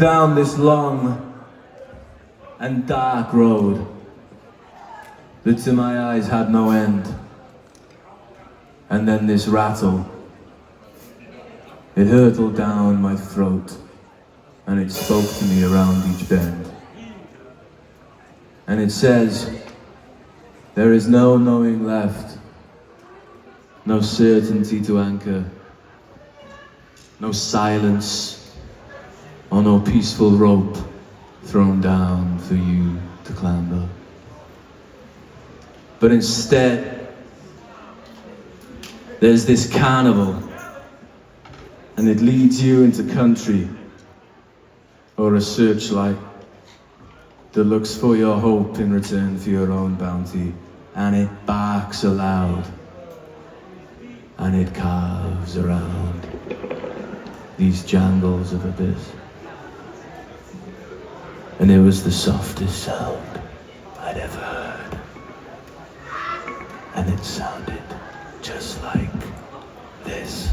Down this long and dark road that to my eyes had no end. And then this rattle, it hurtled down my throat and it spoke to me around each bend. And it says, there is no knowing left, no certainty to anchor, no silence or no peaceful rope thrown down for you to clamber. But instead, there's this carnival, and it leads you into country or a searchlight that looks for your hope in return for your own bounty, and it barks aloud and it carves around these jangles of abyss. And it was the softest sound I'd ever heard. And it sounded just like this.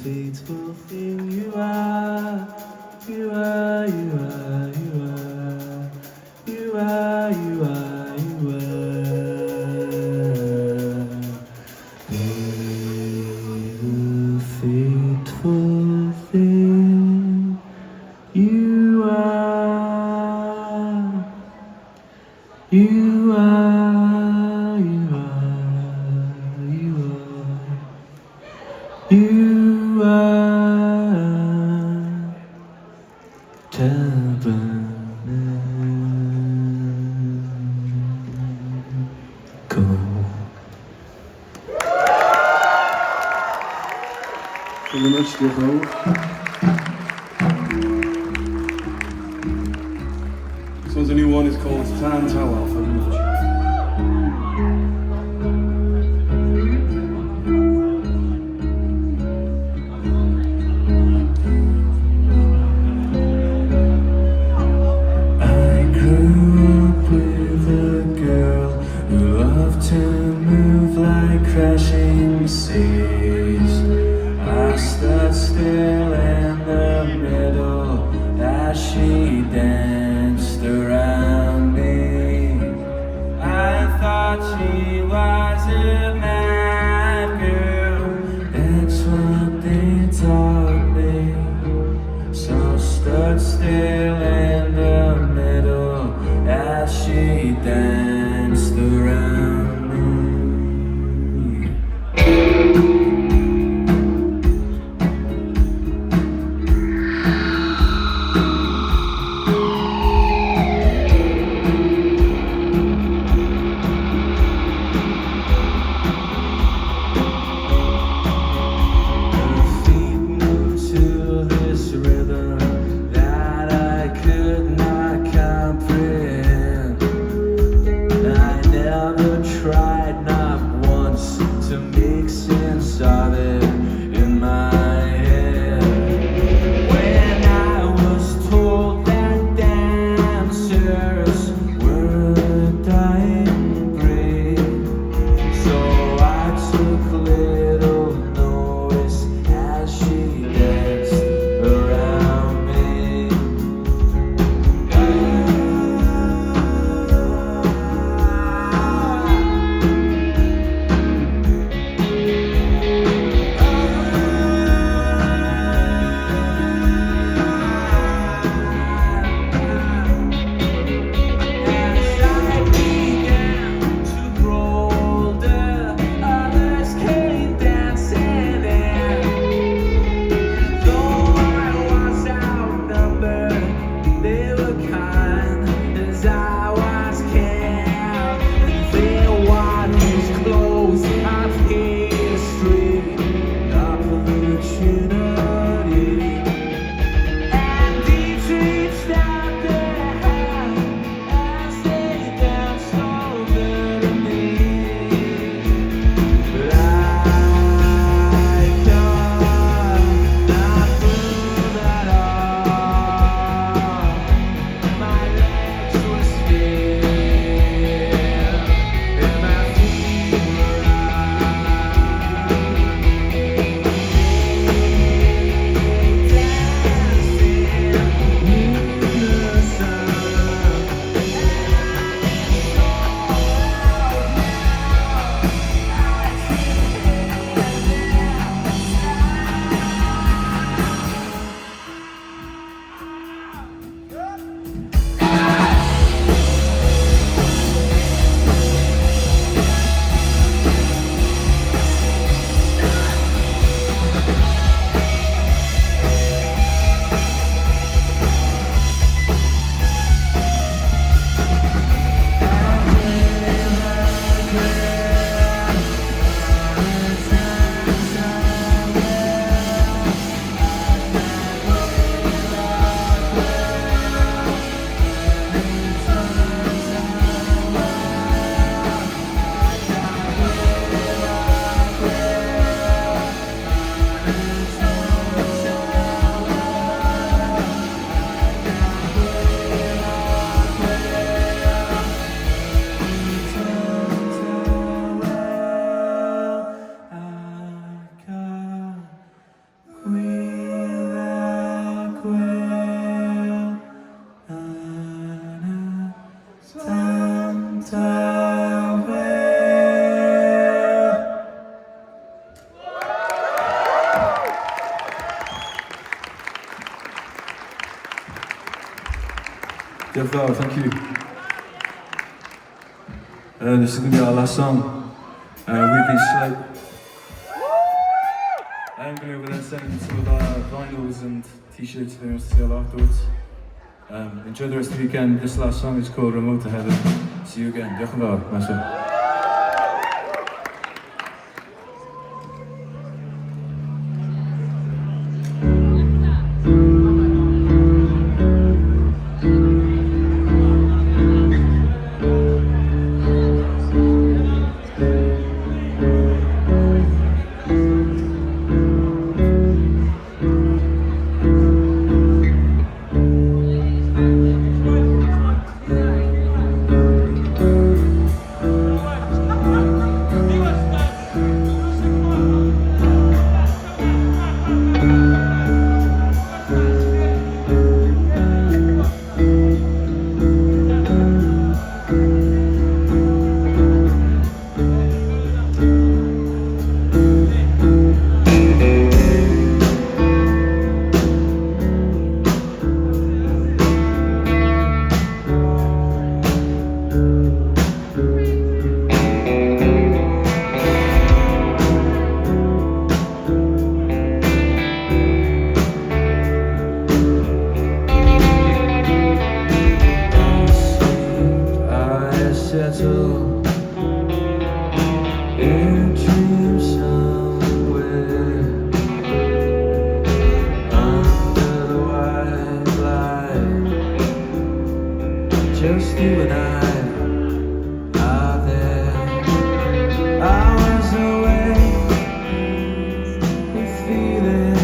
faithful thing you are. You are, you are, you are. You are, you are, you are. The faithful thing you are. You are, you are, you are. You are tabernacle. Thank you very much, Steve. This one's a new one, it's called Tan Towel. Thank you very much. To move like crashing seas, I stood still in the middle as she danced around me. I thought she was a mad girl, that's what they taught me. So stood still in the middle as she danced around. Diolch yn fawr, thank you. This is going to be our last song. We've been Slate. I'm going to then send some of our vinyls and t-shirts for us to sell afterwards. Enjoy the rest of the weekend. This last song is called Remote to Heaven. See you again. Diolch yn fawr. Massive. Just you and I are there. Hours away, with feeling,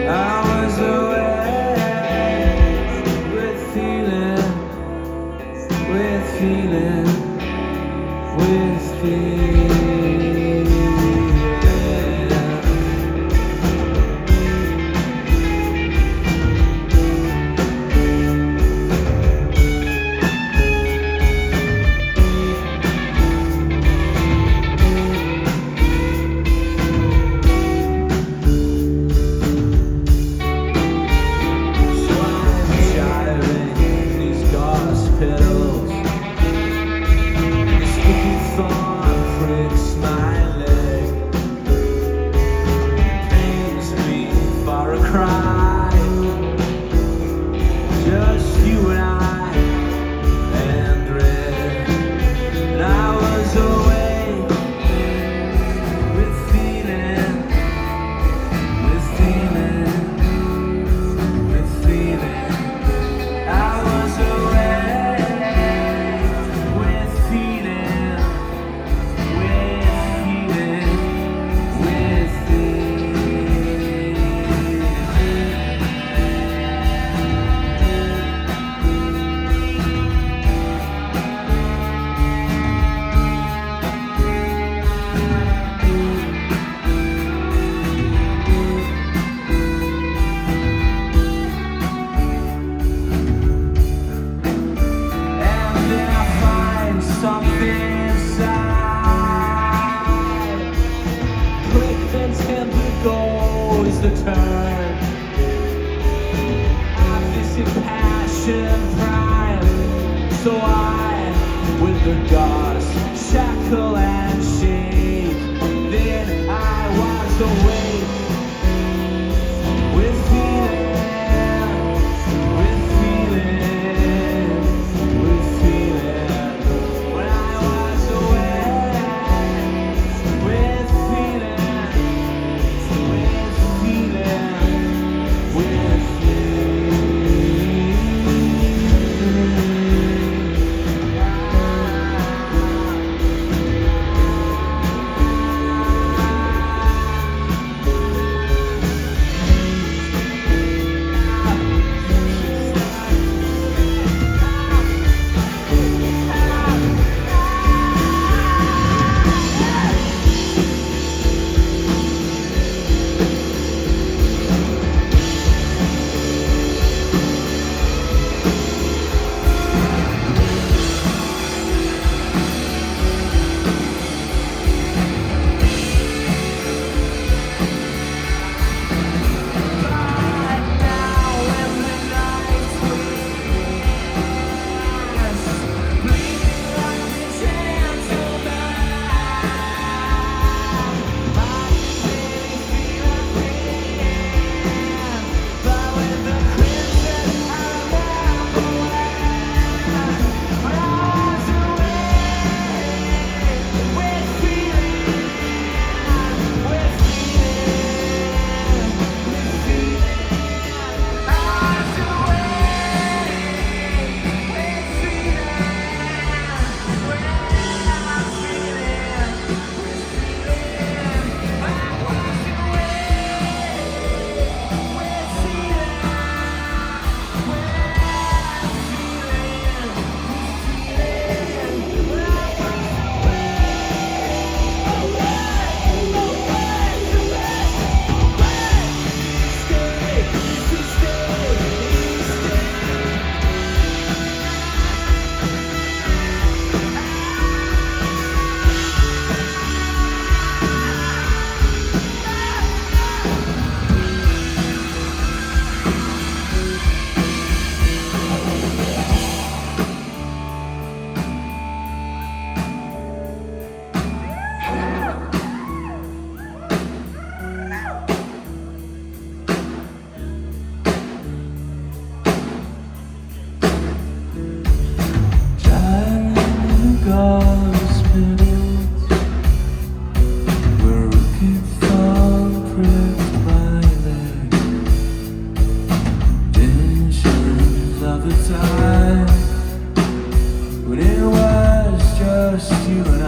hours away, with feeling. Feeling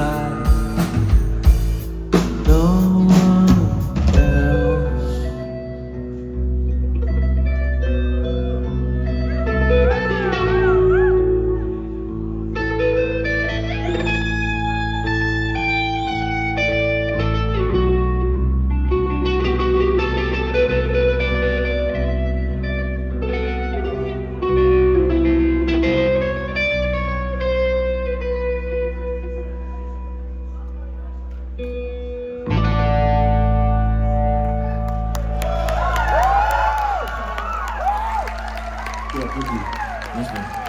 like no one else. Yeah, thank you. Nice one.